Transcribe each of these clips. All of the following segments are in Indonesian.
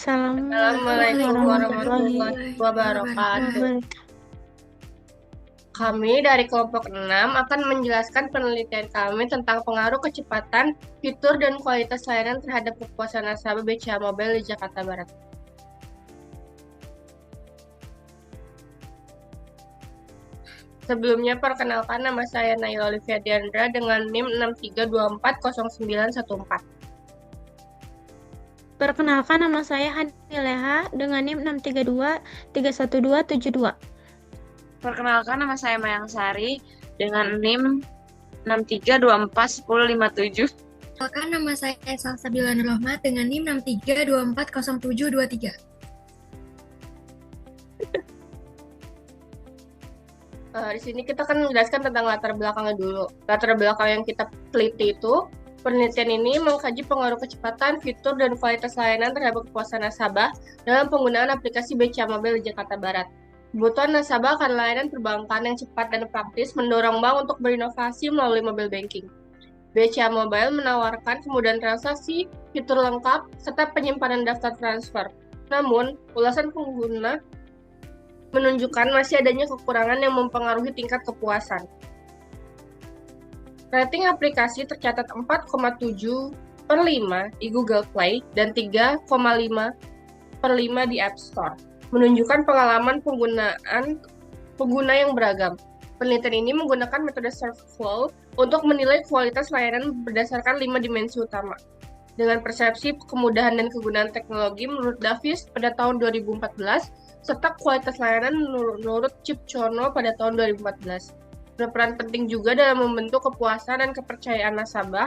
Assalamualaikum Assalamualaikum warahmatullahi warahmatullahi wabarakatuh. wabarakatuh. Kami dari kelompok 6 akan menjelaskan penelitian kami tentang pengaruh kecepatan, fitur, dan kualitas layanan terhadap kepuasan nasabah BCA Mobile di Jakarta Barat. Sebelumnya, perkenalkan nama saya Naila Olivia Diandra dengan NIM 63240914. Perkenalkan, nama saya Hani Leha dengan NIM 632312272. Perkenalkan, nama saya Mayang Sari dengan NIM 63241057. Perkenalkan, nama saya Salsa Bilan Rohmat dengan NIM 63240723. Di sini kita akan menjelaskan tentang latar belakangnya dulu. Latar belakang yang kita teliti itu, penelitian ini mengkaji pengaruh kecepatan, fitur, dan kualitas layanan terhadap kepuasan nasabah dalam penggunaan aplikasi BCA Mobile di Jakarta Barat. Kebutuhan nasabah akan layanan perbankan yang cepat dan praktis mendorong bank untuk berinovasi melalui mobile banking. BCA Mobile menawarkan kemudahan transaksi, fitur lengkap, serta penyimpanan daftar transfer. Namun, ulasan pengguna menunjukkan masih adanya kekurangan yang mempengaruhi tingkat kepuasan. Rating aplikasi tercatat 4,7/5 di Google Play dan 3,5/5 di App Store, menunjukkan pengalaman pengguna yang beragam. Penelitian ini menggunakan metode SurfFlow untuk menilai kualitas layanan berdasarkan 5 dimensi utama. Dengan persepsi kemudahan dan kegunaan teknologi menurut Davis pada tahun 2014, serta kualitas layanan menurut Chip Chono pada tahun 2014. Berperan penting juga dalam membentuk kepuasan dan kepercayaan nasabah.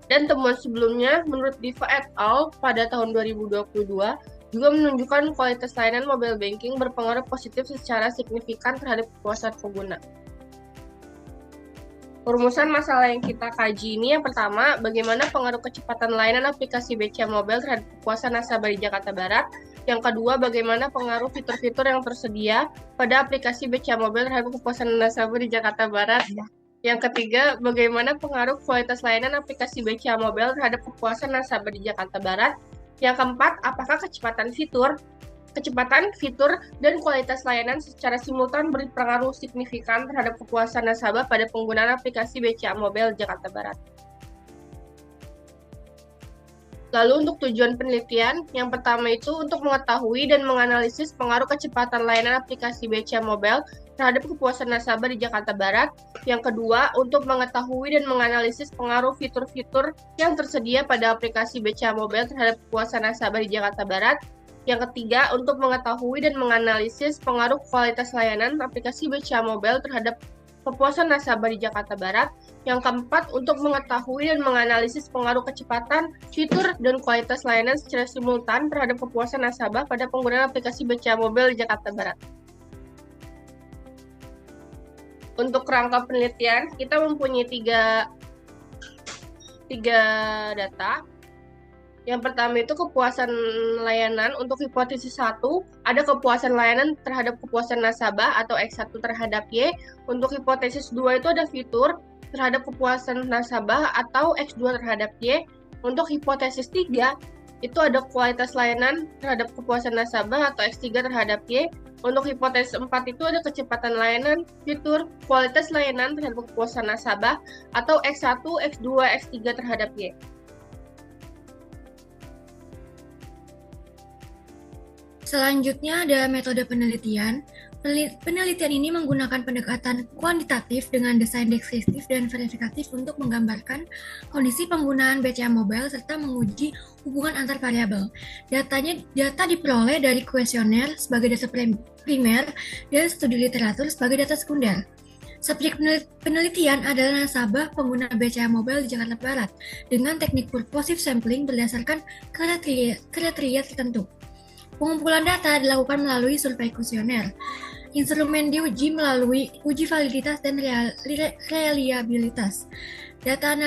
Dan temuan sebelumnya menurut Diva et al. Pada tahun 2022 juga menunjukkan kualitas layanan mobile banking berpengaruh positif secara signifikan terhadap kepuasan pengguna. Perumusan masalah yang kita kaji ini yang pertama, bagaimana pengaruh kecepatan layanan aplikasi BCA Mobile terhadap kepuasan nasabah di Jakarta Barat. Yang kedua, bagaimana pengaruh fitur-fitur yang tersedia pada aplikasi BCA Mobile terhadap kepuasan nasabah di Jakarta Barat. Yang ketiga, bagaimana pengaruh kualitas layanan aplikasi BCA Mobile terhadap kepuasan nasabah di Jakarta Barat. Yang keempat, apakah kecepatan fitur, dan kualitas layanan secara simultan berpengaruh signifikan terhadap kepuasan nasabah pada penggunaan aplikasi BCA Mobile Jakarta Barat. Lalu untuk tujuan penelitian, yang pertama itu untuk mengetahui dan menganalisis pengaruh kecepatan layanan aplikasi BCA Mobile terhadap kepuasan nasabah di Jakarta Barat. Yang kedua, untuk mengetahui dan menganalisis pengaruh fitur-fitur yang tersedia pada aplikasi BCA Mobile terhadap kepuasan nasabah di Jakarta Barat. Yang ketiga, untuk mengetahui dan menganalisis pengaruh kualitas layanan aplikasi BCA Mobile terhadap kepuasan nasabah di Jakarta Barat. Yang keempat, untuk mengetahui dan menganalisis pengaruh kecepatan, fitur, dan kualitas layanan secara simultan terhadap kepuasan nasabah pada penggunaan aplikasi BCA Mobile di Jakarta Barat. Untuk rangka penelitian, kita mempunyai tiga data. Yang pertama itu kepuasan layanan. Untuk hipotesis 1, ada kepuasan layanan terhadap kepuasan nasabah atau X1 terhadap Y. Untuk hipotesis 2 itu ada fitur terhadap kepuasan nasabah atau X2 terhadap Y. Untuk hipotesis 3, itu ada kualitas layanan terhadap kepuasan nasabah atau X3 terhadap Y. Untuk hipotesis 4 itu ada kecepatan layanan, fitur, kualitas layanan terhadap kepuasan nasabah atau X1, X2, X3 terhadap Y. Selanjutnya ada metode penelitian. Penelitian ini menggunakan pendekatan kuantitatif dengan desain deskriptif dan verifikatif untuk menggambarkan kondisi penggunaan BCA Mobile serta menguji hubungan antar variabel. Data diperoleh dari kuesioner sebagai data primer dan studi literatur sebagai data sekunder. Subjek penelitian adalah nasabah pengguna BCA Mobile di Jakarta Barat dengan teknik purposive sampling berdasarkan kriteria tertentu. Pengumpulan data dilakukan melalui survei kuesioner. Instrumen diuji melalui uji validitas dan reliabilitas. Data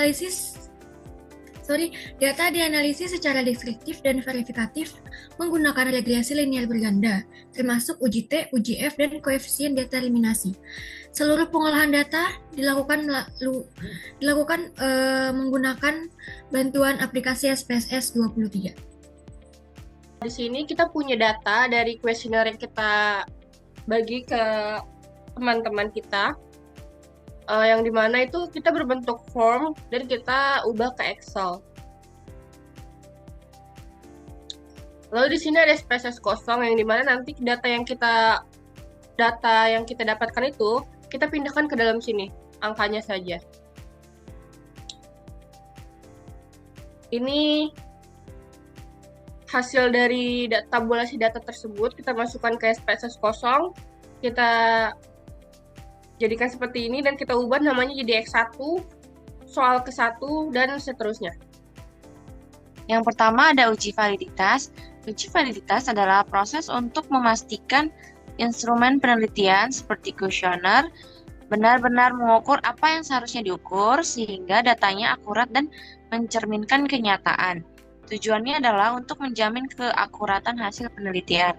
dianalisis secara deskriptif dan verifikatif menggunakan regresi linear berganda, termasuk uji T, uji F, dan koefisien determinasi. Seluruh pengolahan data dilakukan menggunakan bantuan aplikasi SPSS 23. Di sini kita punya data dari kuesioner yang kita bagi ke teman-teman kita, yang dimana itu kita berbentuk form dan kita ubah ke Excel. Lalu di sini ada spaces kosong yang dimana nanti data yang kita dapatkan itu kita pindahkan ke dalam sini, angkanya saja. Ini hasil dari tabulasi data tersebut, kita masukkan ke spaces kosong, kita jadikan seperti ini dan kita ubah namanya jadi X1, soal ke-1, dan seterusnya. Yang pertama ada uji validitas. Uji validitas adalah proses untuk memastikan instrumen penelitian seperti kuesioner benar-benar mengukur apa yang seharusnya diukur sehingga datanya akurat dan mencerminkan kenyataan. Tujuannya adalah untuk menjamin keakuratan hasil penelitian.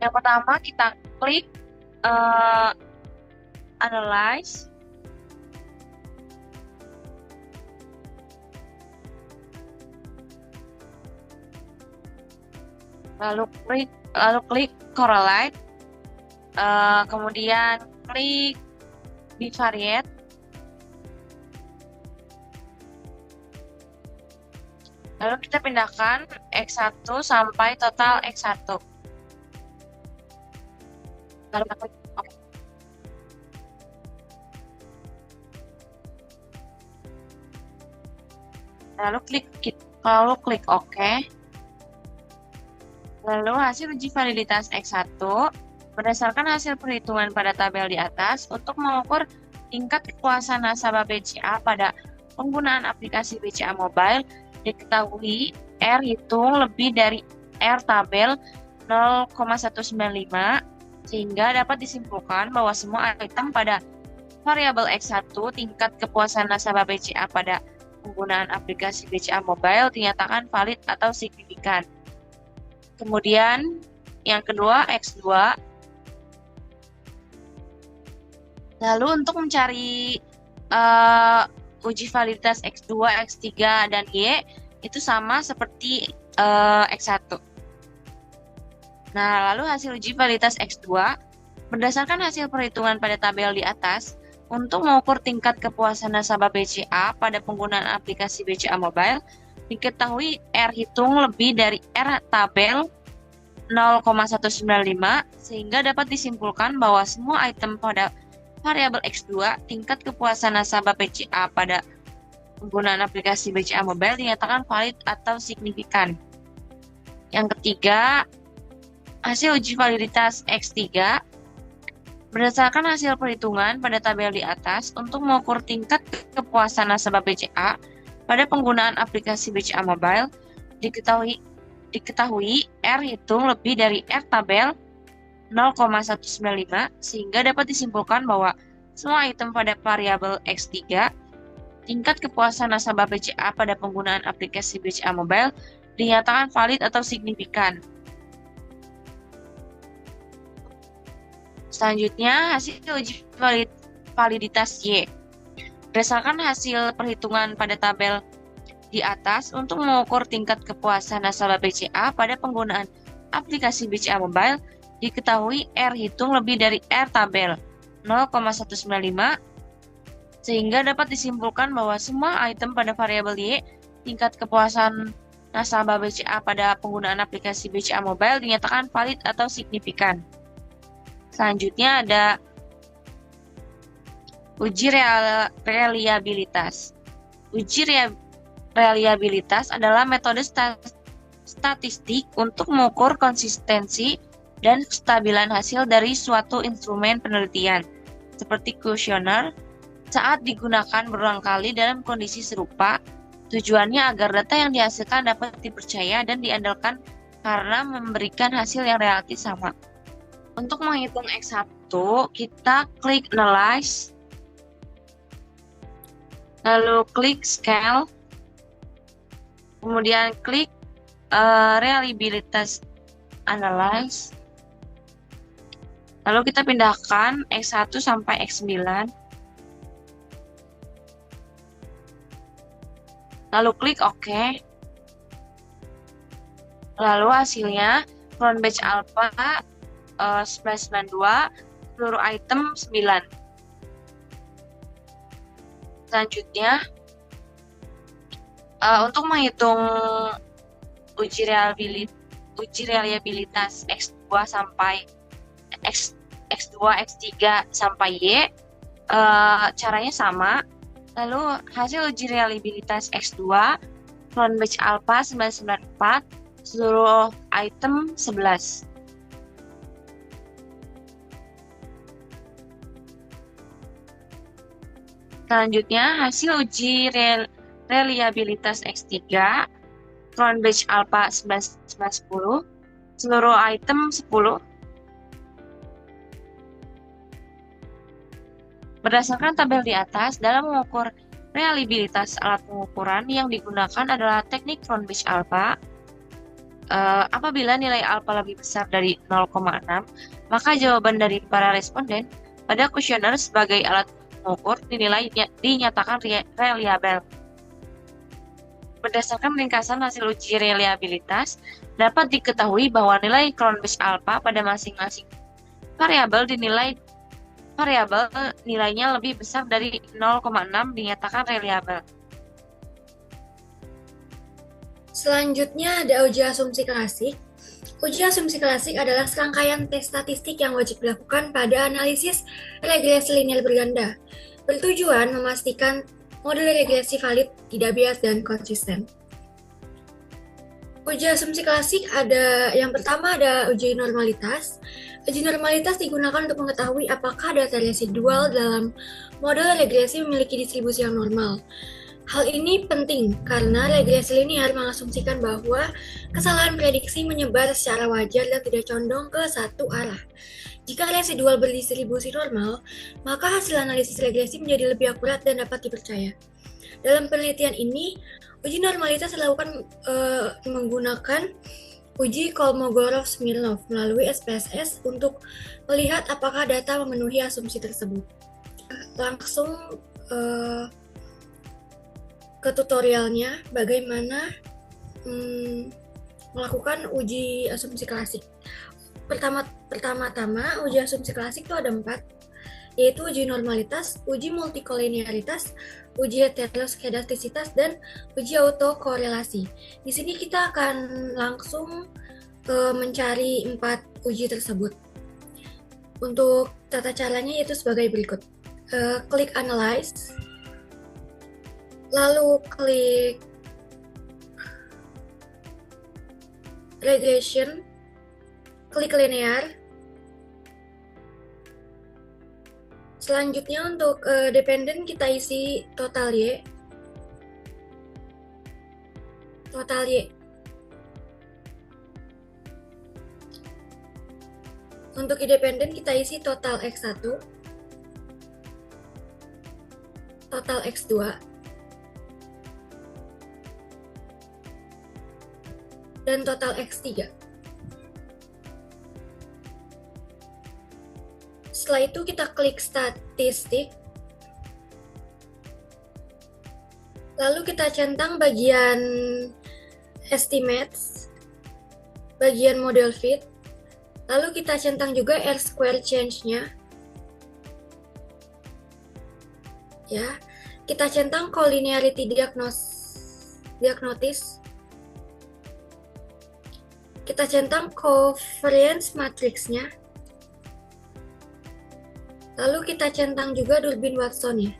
Yang pertama kita klik Analyze. Lalu klik Correlate. Kemudian klik Bivariate. Lalu kita pindahkan X1 sampai total X1. Lalu kita klik OK. Lalu klik OK. Lalu hasil uji validitas X1 berdasarkan hasil perhitungan pada tabel di atas untuk mengukur tingkat kepuasan nasabah BCA pada penggunaan aplikasi BCA Mobile. Diketahui R hitung lebih dari R tabel 0,195 sehingga dapat disimpulkan bahwa semua item pada variabel X1 tingkat kepuasan nasabah BCA pada penggunaan aplikasi BCA Mobile dinyatakan valid atau signifikan. Kemudian yang kedua X2. Lalu untuk mencari uji validitas X2, X3, dan Y itu sama seperti X1. Nah, lalu hasil uji validitas X2 berdasarkan hasil perhitungan pada tabel di atas untuk mengukur tingkat kepuasan nasabah BCA pada penggunaan aplikasi BCA Mobile, diketahui R hitung lebih dari R tabel 0,195 sehingga dapat disimpulkan bahwa semua item pada variabel X2 tingkat kepuasan nasabah BCA pada penggunaan aplikasi BCA Mobile dinyatakan valid atau signifikan. Yang ketiga, hasil uji validitas X3 berdasarkan hasil perhitungan pada tabel di atas untuk mengukur tingkat kepuasan nasabah BCA pada penggunaan aplikasi BCA Mobile, diketahui R hitung lebih dari R tabel 0,195 sehingga dapat disimpulkan bahwa semua item pada variabel X3 tingkat kepuasan nasabah BCA pada penggunaan aplikasi BCA Mobile dinyatakan valid atau signifikan. Selanjutnya, hasil uji validitas Y. Berdasarkan hasil perhitungan pada tabel di atas untuk mengukur tingkat kepuasan nasabah BCA pada penggunaan aplikasi BCA Mobile, diketahui R hitung lebih dari R tabel 0,195 sehingga dapat disimpulkan bahwa semua item pada variabel Y tingkat kepuasan nasabah BCA pada penggunaan aplikasi BCA Mobile dinyatakan valid atau signifikan. Selanjutnya ada uji reliabilitas. Uji reliabilitas adalah metode statistik untuk mengukur konsistensi dan kestabilan hasil dari suatu instrumen penelitian, seperti kuesioner, saat digunakan berulang kali dalam kondisi serupa. Tujuannya agar data yang dihasilkan dapat dipercaya dan diandalkan karena memberikan hasil yang relatif sama. Untuk menghitung X1, kita klik Analyze, lalu klik Scale, kemudian klik Reliabilitas Analyze. Lalu kita pindahkan X1 sampai X9. Lalu klik OK. Lalu hasilnya Cronbach Alpha 992, seluruh item 9. Selanjutnya, untuk menghitung uji reliabilitas X2 sampai X2, X3 sampai Y, caranya sama. Lalu hasil uji reliabilitas X2 Cronbach Alpha 994, seluruh item 11. Selanjutnya, hasil uji reliabilitas X3 Cronbach Alpha 910, seluruh item 10. Berdasarkan tabel di atas, dalam mengukur reliabilitas alat pengukuran yang digunakan adalah teknik Cronbach Alpha. Apabila nilai alpha lebih besar dari 0,6, maka jawaban dari para responden pada kuesioner sebagai alat mengukur dinyatakan reliabel. Berdasarkan ringkasan hasil uji reliabilitas, dapat diketahui bahwa nilai Cronbach Alpha pada masing-masing variabel nilainya lebih besar dari 0,6 dinyatakan reliabel. Selanjutnya ada uji asumsi klasik. Uji asumsi klasik adalah serangkaian tes statistik yang wajib dilakukan pada analisis regresi linear berganda, bertujuan memastikan model regresi valid, tidak bias, dan konsisten. Uji asumsi klasik yang pertama ada uji normalitas. Uji normalitas digunakan untuk mengetahui apakah data residual dalam model regresi memiliki distribusi yang normal. Hal ini penting karena regresi linear mengasumsikan bahwa kesalahan prediksi menyebar secara wajar dan tidak condong ke satu arah. Jika residual berdistribusi normal, maka hasil analisis regresi menjadi lebih akurat dan dapat dipercaya. Dalam penelitian ini, uji normalitas dilakukan menggunakan uji Kolmogorov-Smirnov melalui SPSS untuk melihat apakah data memenuhi asumsi tersebut. Langsung ke tutorialnya bagaimana melakukan uji asumsi klasik. Pertama-tama uji asumsi klasik itu ada 4, yaitu uji normalitas, uji multikolinearitas, uji heteroskedastisitas, dan uji autokorelasi. Di sini kita akan langsung mencari 4 uji tersebut. Untuk tata caranya itu sebagai berikut. Klik Analyze, lalu klik Regression, klik Linear. Selanjutnya untuk dependent kita isi total Y. Untuk independent kita isi total X1, total X2, dan total X3. Setelah itu kita klik statistik, lalu kita centang bagian estimates, bagian model fit, lalu kita centang juga R-square change-nya. Ya, kita centang collinearity diagnosis. Kita centang covariance matrix-nya. Lalu kita centang juga Durbin Watson-nya.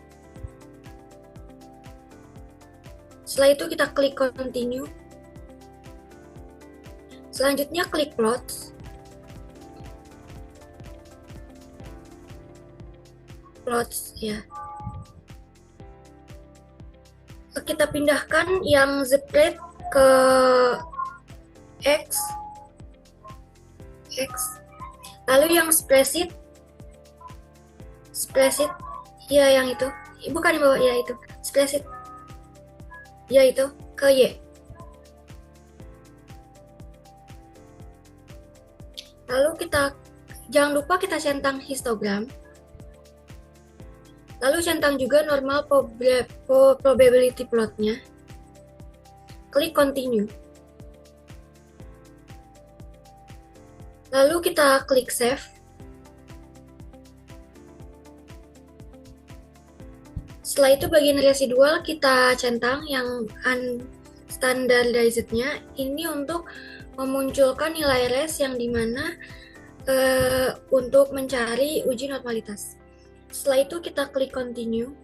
Setelah itu kita klik continue. Selanjutnya klik plots. Ya. Kita pindahkan yang Z-plate ke X. Lalu yang spreadsheet, ya yang itu, bukan di bawah, ya itu, spreadsheet, ya itu, ke Y. Lalu jangan lupa kita centang histogram. Lalu centang juga normal probability plotnya. Klik continue. Lalu kita klik save. Setelah itu bagian residual kita centang yang unstandardized-nya ini untuk memunculkan nilai res yang dimana untuk mencari uji normalitas. Setelah itu kita klik continue.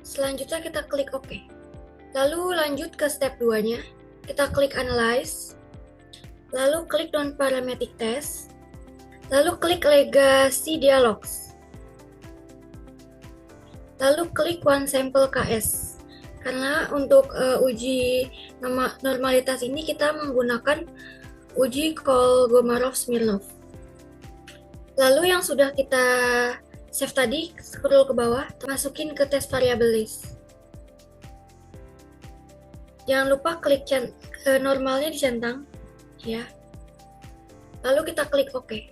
Selanjutnya kita klik OK. Lalu lanjut ke step 2-nya. Kita klik analyze. Lalu klik non-parametric test. Lalu klik legacy dialogs. Lalu klik one sample KS. Karena untuk uji normalitas ini kita menggunakan uji Kolmogorov-Smirnov. Lalu yang sudah kita save tadi, scroll ke bawah, masukin ke test variable list. Jangan lupa klik normalnya dicentang, ya. Lalu kita klik OK.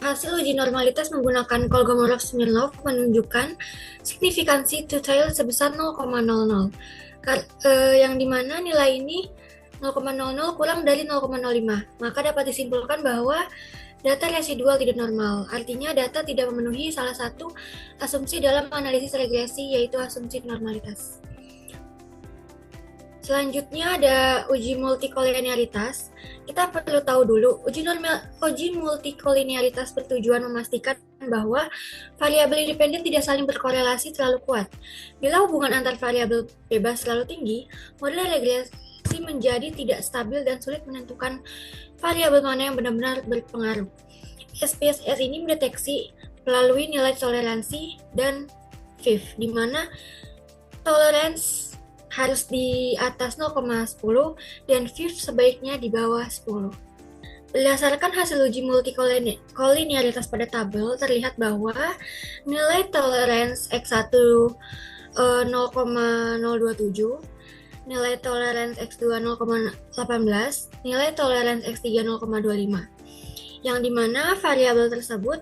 Hasil uji normalitas menggunakan Kolmogorov-Smirnov menunjukkan signifikansi two-tailed sebesar 0,00, yang dimana nilai ini 0,00 kurang dari 0,05, maka dapat disimpulkan bahwa data residual tidak normal, artinya data tidak memenuhi salah satu asumsi dalam analisis regresi, yaitu asumsi normalitas. Selanjutnya ada uji multikolinearitas. Kita perlu tahu dulu, uji multikolinearitas bertujuan memastikan bahwa variabel independen tidak saling berkorelasi terlalu kuat. Bila hubungan antar variabel bebas terlalu tinggi, model regresi menjadi tidak stabil dan sulit menentukan variabel mana yang benar-benar berpengaruh. SPSS ini mendeteksi melalui nilai toleransi dan VIF, di mana toleransi harus di atas 0,10 dan VIF sebaiknya di bawah 10. Berdasarkan hasil uji multikolinearitas pada tabel, terlihat bahwa nilai toleransi X1 0,027, nilai toleransi X2 0,18, nilai toleransi X3 0,25. Yang dimana variabel tersebut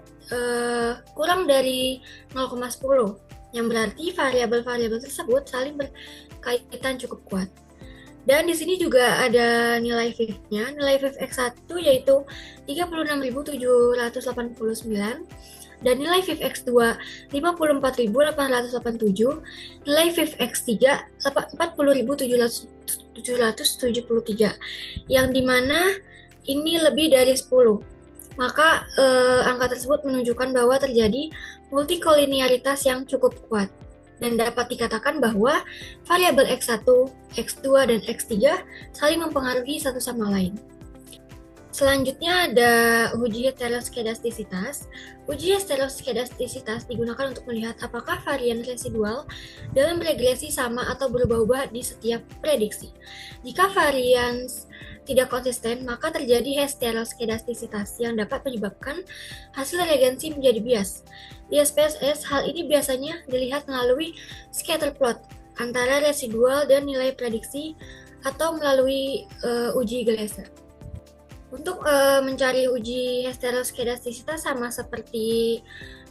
kurang dari 0,10, yang berarti variabel-variabel tersebut saling berkaitan cukup kuat. Dan di sini juga ada nilai VIF-nya. Nilai VIF X1 yaitu 36.789 dan nilai VIF X2 54.887, nilai VIF X3 40.773, yang dimana ini lebih dari 10. Maka angka tersebut menunjukkan bahwa terjadi multikolinearitas yang cukup kuat dan dapat dikatakan bahwa variabel X1, X2, dan X3 saling mempengaruhi satu sama lain. Selanjutnya ada uji heteroskedastisitas. Uji heteroskedastisitas digunakan untuk melihat apakah varian residual dalam regresi sama atau berubah-ubah di setiap prediksi. Jika varian tidak konsisten, maka terjadi heteroskedastisitas yang dapat menyebabkan hasil regensi menjadi bias. Di SPSS, hal ini biasanya dilihat melalui scatter plot antara residual dan nilai prediksi atau melalui uji Gleiser. Untuk mencari uji heteroskedastisitas sama seperti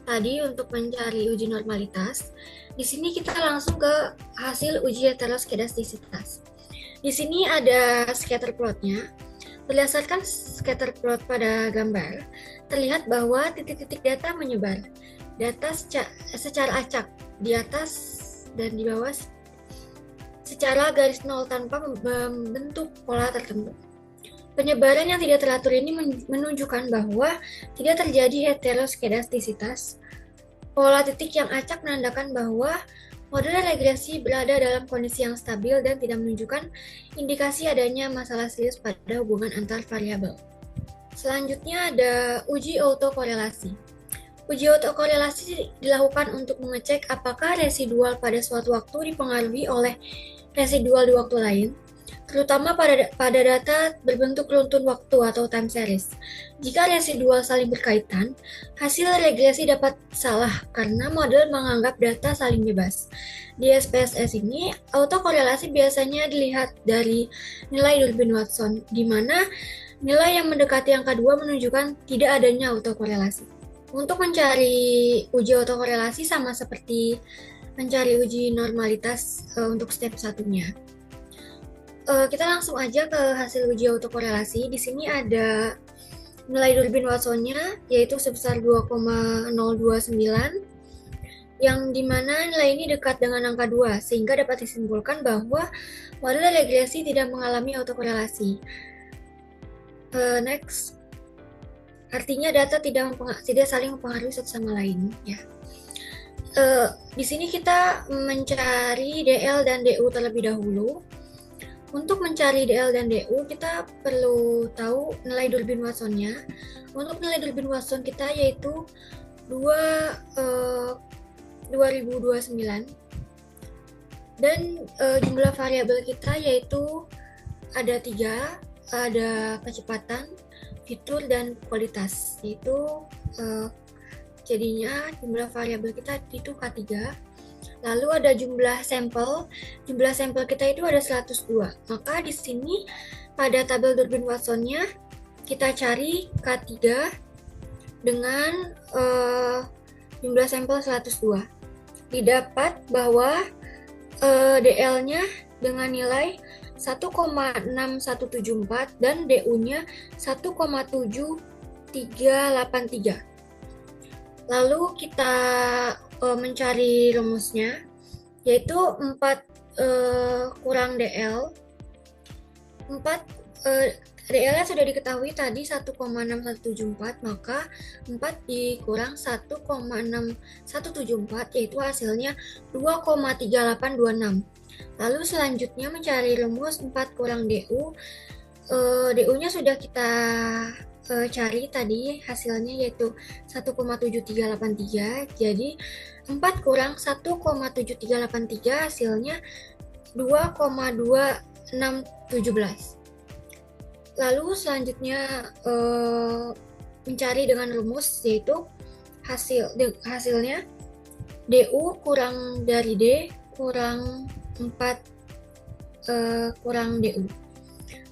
tadi untuk mencari uji normalitas. Di sini kita langsung ke hasil uji heteroskedastisitas. Di sini ada scatter plotnya. Berdasarkan scatter plot pada gambar, terlihat bahwa titik-titik data menyebar. Data secara acak di atas dan di bawah secara garis nol tanpa membentuk pola tertentu. Penyebaran yang tidak teratur ini menunjukkan bahwa tidak terjadi heteroskedastisitas. Pola titik yang acak menandakan bahwa model regresi berada dalam kondisi yang stabil dan tidak menunjukkan indikasi adanya masalah serius pada hubungan antar variabel. Selanjutnya ada uji autokorelasi. Uji autokorelasi dilakukan untuk mengecek apakah residual pada suatu waktu dipengaruhi oleh residual di waktu lain, terutama pada data berbentuk runtun waktu atau time series. Jika residual saling berkaitan, hasil regresi dapat salah karena model menganggap data saling bebas. Di SPSS ini, autokorelasi biasanya dilihat dari nilai Durbin Watson, di mana nilai yang mendekati angka 2 menunjukkan tidak adanya autokorelasi. Untuk mencari uji autokorelasi sama seperti mencari uji normalitas untuk step satunya. Kita langsung aja ke hasil uji autokorelasi. Di sini ada nilai Durbin Watsonnya yaitu sebesar 2,029, yang dimana nilai ini dekat dengan angka 2, sehingga dapat disimpulkan bahwa model regresi tidak mengalami autokorelasi. Next, artinya data tidak saling mempengaruhi satu sama lain. Ya. Di sini kita mencari DL dan DU terlebih dahulu. Untuk mencari DL dan DU, kita perlu tahu nilai Durbin Watsonnya. Untuk nilai Durbin Watson kita yaitu 2029. Dan jumlah variabel kita yaitu ada 3, ada kecepatan, fitur, dan kualitas. Yaitu jadinya jumlah variabel kita itu K3. Lalu ada jumlah sampel kita itu ada 102. Maka di sini pada tabel Durbin Watsonnya kita cari K3 dengan jumlah sampel 102. Didapat bahwa DL-nya dengan nilai 1,6174 dan DU-nya 1,7383. Lalu kita mencari rumusnya, yaitu 4 kurang DL. DL-nya sudah diketahui tadi 1,6174, maka 4 dikurang 1,6174 yaitu hasilnya 2,3826. Lalu selanjutnya mencari rumus 4 kurang DU. DU-nya sudah kita cari tadi, hasilnya yaitu 1,7383. Jadi 4 kurang 1,7383 hasilnya 2,2617. Lalu selanjutnya mencari dengan rumus, yaitu hasilnya DU kurang dari D kurang 4 kurang DU.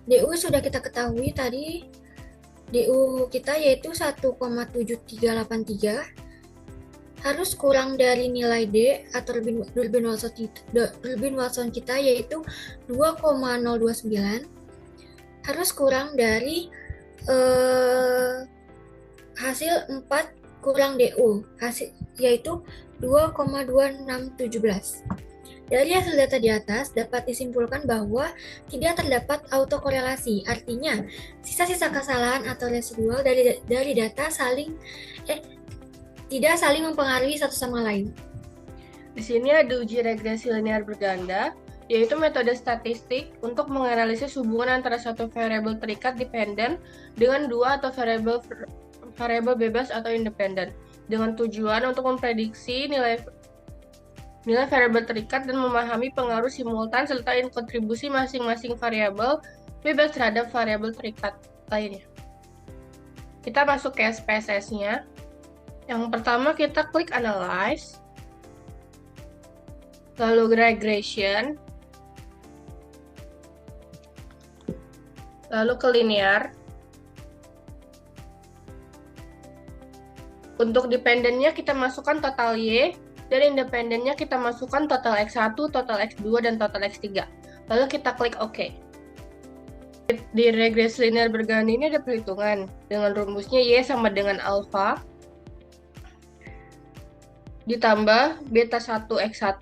DU sudah kita ketahui tadi, DU kita yaitu 1,7383 harus kurang dari nilai D atau Durbin Watson kita yaitu 2,029, harus kurang dari hasil 4 kurang DU yaitu 2,2617. Dari hasil data di atas dapat disimpulkan bahwa tidak terdapat autokorelasi, artinya sisa-sisa kesalahan atau residual dari data tidak saling mempengaruhi satu sama lain. Di sini ada uji regresi linear berganda, yaitu metode statistik untuk menganalisis hubungan antara satu variabel terikat dependen dengan 2 atau variabel bebas atau independen, dengan tujuan untuk memprediksi nilai variabel terikat dan memahami pengaruh simultan serta kontribusi masing-masing variabel bebas terhadap variabel terikat lainnya. Kita masuk ke SPSS-nya. Yang pertama kita klik Analyze, lalu Regression, lalu ke Linear. Untuk dependennya kita masukkan total Y, dan independennya kita masukkan total X1, total X2, dan total X3. Lalu kita klik OK. Di regresi linear berganda ini ada perhitungan. Dengan rumusnya Y sama dengan alpha ditambah beta 1 X1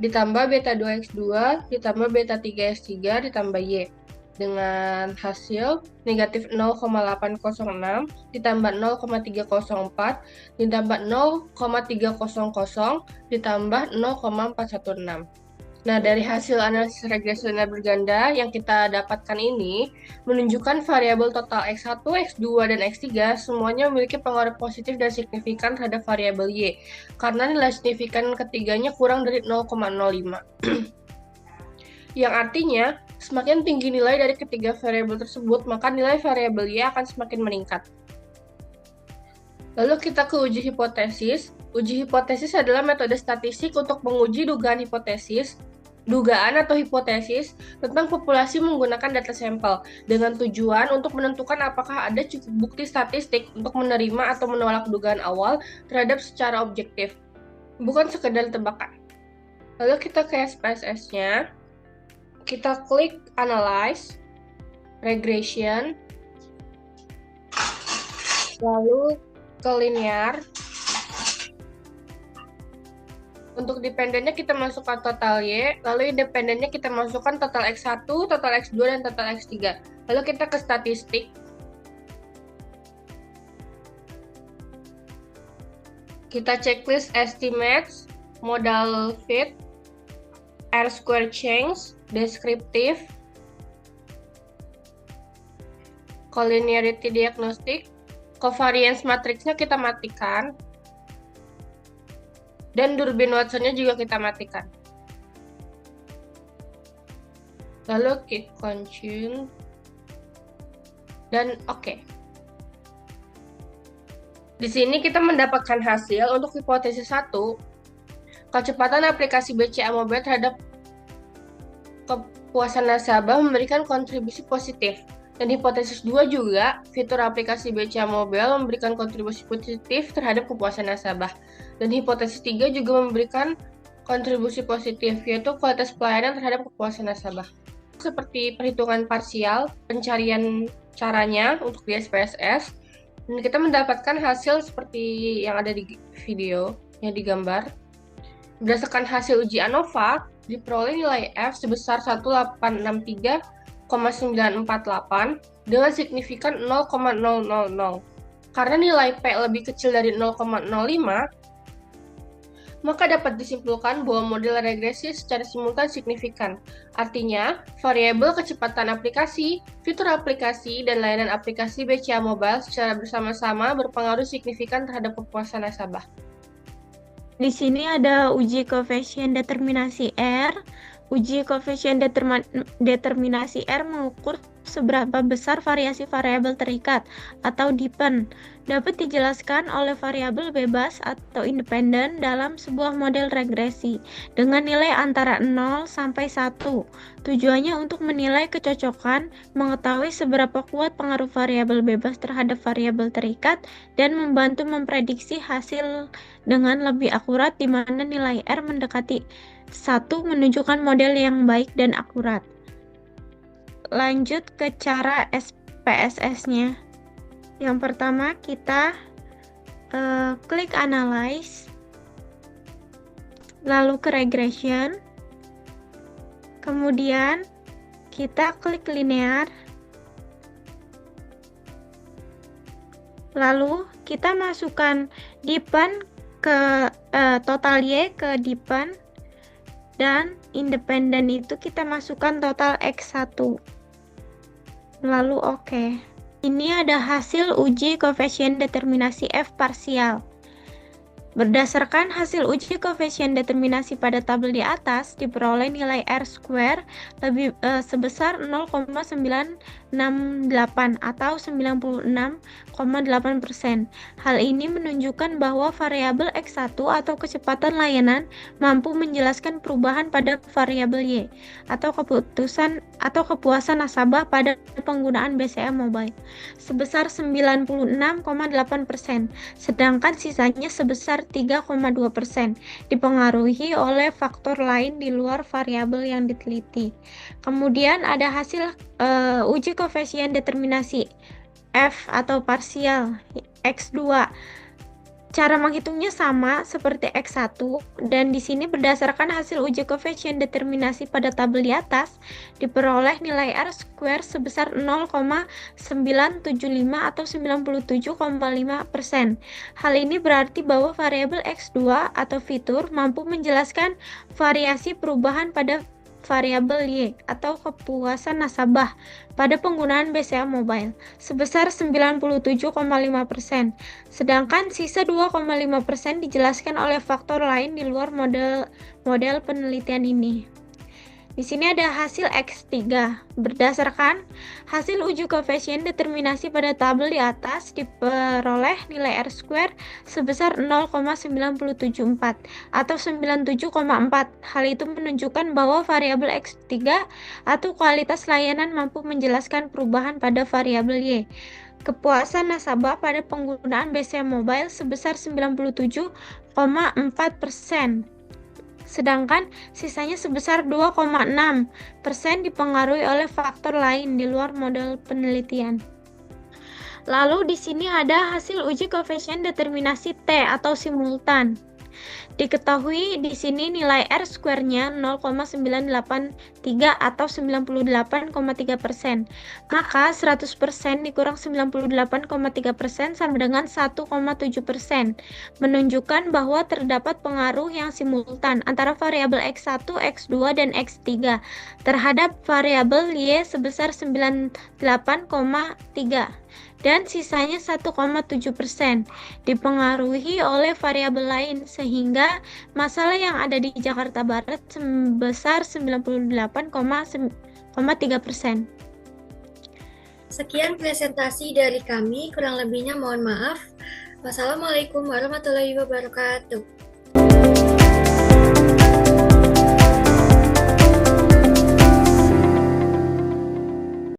ditambah beta 2 X2 ditambah beta 3 X3 ditambah Y. Dengan hasil negatif 0,806 ditambah 0,304 ditambah 0,300 ditambah 0,416. Nah, dari hasil analisis regresi linear berganda yang kita dapatkan ini menunjukkan variabel total X1, X2, dan X3 semuanya memiliki pengaruh positif dan signifikan terhadap variabel Y karena nilai signifikan ketiganya kurang dari 0,05. Yang artinya, semakin tinggi nilai dari ketiga variabel tersebut, maka nilai variabel Y akan semakin meningkat. Lalu kita ke uji hipotesis. Uji hipotesis adalah metode statistik untuk menguji dugaan atau hipotesis tentang populasi menggunakan data sampel dengan tujuan untuk menentukan apakah ada cukup bukti statistik untuk menerima atau menolak dugaan awal terhadap secara objektif, bukan sekedar tebakan. Lalu kita ke SPSS-nya. kita klik Analyze, Regression, lalu ke Linear. Untuk dependennya kita masukkan total Y, lalu independennya kita masukkan total X1, total X2, dan total X3. Lalu kita ke statistik. Kita checklist estimates, modal fit, R-square change, descriptive, collinearity diagnostic, covariance matrixnya kita matikan, dan Durbin Watson-nya juga kita matikan. Lalu klik continue dan oke. Di sini kita mendapatkan hasil untuk hipotesis 1, kecepatan aplikasi BCA Mobile terhadap kepuasan nasabah memberikan kontribusi positif. Dan hipotesis 2 juga, fitur aplikasi BCA Mobile memberikan kontribusi positif terhadap kepuasan nasabah. Dan hipotesis 3 juga memberikan kontribusi positif, yaitu kualitas pelayanan terhadap kepuasan nasabah. Seperti perhitungan parsial, pencarian caranya untuk di SPSS, dan kita mendapatkan hasil seperti yang ada di video, yang digambar. Berdasarkan hasil uji ANOVA, diperoleh nilai F sebesar 1863,948 dengan signifikan 0,000. Karena nilai P lebih kecil dari 0,05, maka dapat disimpulkan bahwa model regresi secara simultan signifikan. Artinya, variabel kecepatan aplikasi, fitur aplikasi, dan layanan aplikasi BCA Mobile secara bersama-sama berpengaruh signifikan terhadap kepuasan nasabah. Di sini ada uji koefisien determinasi R. Uji koefisien determinasi R mengukur seberapa besar variasi variabel terikat atau depend dapat dijelaskan oleh variabel bebas atau independen dalam sebuah model regresi dengan nilai antara 0 sampai 1. Tujuannya untuk menilai kecocokan, mengetahui seberapa kuat pengaruh variabel bebas terhadap variabel terikat, dan membantu memprediksi hasil dengan lebih akurat di mana nilai R mendekati 1 menunjukkan model yang baik dan akurat. Lanjut ke cara SPSS-nya. Yang pertama kita klik Analyze, lalu ke Regression, kemudian kita klik Linear, lalu kita masukkan depend ke total Y ke depend, dan independen itu kita masukkan total X1. Lalu oke. Ini ada hasil uji koefisien determinasi F parsial. Berdasarkan hasil uji koefisien determinasi pada tabel di atas, diperoleh nilai R-square sebesar 0,968 atau 96,8%. Hal ini menunjukkan bahwa variabel X1 atau kecepatan layanan mampu menjelaskan perubahan pada variabel Y atau kepuasan nasabah pada penggunaan BCA Mobile sebesar 96,8%, sedangkan sisanya sebesar 3,2% dipengaruhi oleh faktor lain di luar variabel yang diteliti. Kemudian ada hasil uji koefisien determinasi F atau parsial X2. Cara menghitungnya sama seperti X1, dan di sini berdasarkan hasil uji koefisien determinasi pada tabel di atas, diperoleh nilai R-square sebesar 0,975 atau 97,5%. Hal ini berarti bahwa variabel X2 atau fitur mampu menjelaskan variasi perubahan pada variabel Y atau kepuasan nasabah pada penggunaan BCA Mobile sebesar 97,5%, sedangkan sisa 2,5% dijelaskan oleh faktor lain di luar model penelitian ini. Di sini ada hasil X3. Berdasarkan hasil uji koefisien determinasi pada tabel di atas, diperoleh nilai R-square sebesar 0,974 atau 97,4. Hal itu menunjukkan bahwa variabel X3 atau kualitas layanan mampu menjelaskan perubahan pada variabel Y. Kepuasan nasabah pada penggunaan BCA Mobile sebesar 97,4%. sedangkan sisanya sebesar 2,6% dipengaruhi oleh faktor lain di luar model penelitian. Lalu di sini ada hasil uji koefisien determinasi T atau simultan. Diketahui di sini nilai R square-nya 0,983 atau 98,3%. Maka 100% dikurang 98,3% sama dengan 1,7%, menunjukkan bahwa terdapat pengaruh yang simultan antara variabel X1, X2, dan X3 terhadap variabel Y sebesar 98,3%. Dan sisanya 1,7% dipengaruhi oleh variabel lain, sehingga masalah yang ada di Jakarta Barat sebesar 98,3%. Sekian presentasi dari kami, kurang lebihnya mohon maaf. Wassalamualaikum warahmatullahi wabarakatuh.